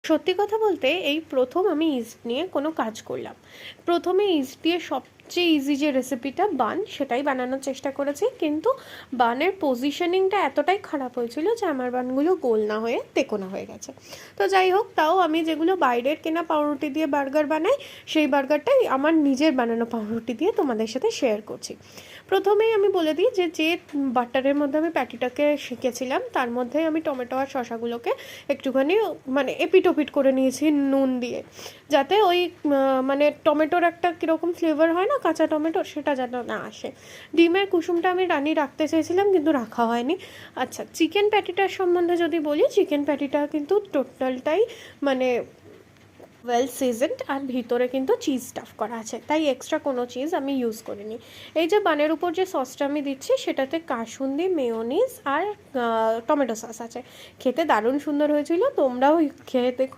সত্যি কথা বলতে এই প্রথম আমি ইস্ট নিয়ে কোনো কাজ করলাম। প্রথমে ইস্ট দিয়ে সবচেয়ে ইজি যে রেসিপিটা বান, সেটাই বানানোর চেষ্টা করেছি, কিন্তু বানের পজিশনিংটা এতটাই খারাপ হয়েছিল যে আমার বানগুলো গোল না হয়ে তেকোনা হয়ে গেছে। তো যাই হোক, তাও আমি যেগুলো বাইরের কেনা পাউরুটি দিয়ে বার্গার বানাই, সেই বার্গারটাই আমার নিজের বানানো পাউরুটি দিয়ে তোমাদের সাথে শেয়ার করছি। প্রথমেই আমি বলে দিই যে বাটারের মধ্যে আমি প্যাটিটাকে সেঁকেছিলাম, তার মধ্যে আমি টমেটো আর শসাগুলোকে একটুখানি মানে এপিট করে নিয়েছি নুন দিয়ে, যাতে ওই মানে টমেটোর একটা কীরকম ফ্লেভার হয় না কাঁচা টমেটোর, সেটা যেন না আসে। ডিমের কুসুমটা আমি রাখতে চেয়েছিলাম কিন্তু রাখা হয়নি। আচ্ছা, চিকেন প্যাটিটার সম্বন্ধে যদি বলি, চিকেন প্যাটিটা কিন্তু টোটালটাই মানে ওয়েল সিজনড, আর ভিতরে কিন্তু চিজ স্টাফ করা আছে, তাই এক্সট্রা কোনো চিজ আমি ইউজ করিনি। এই যে বানের উপর যে সসটা আমি দিচ্ছি, সেটাতে কাসুন্দি, মেয়োনিজ আর টমেটো সস আছে। খেতে দারুণ সুন্দর হয়েছিল, তোমরাও খেয়ে দেখো।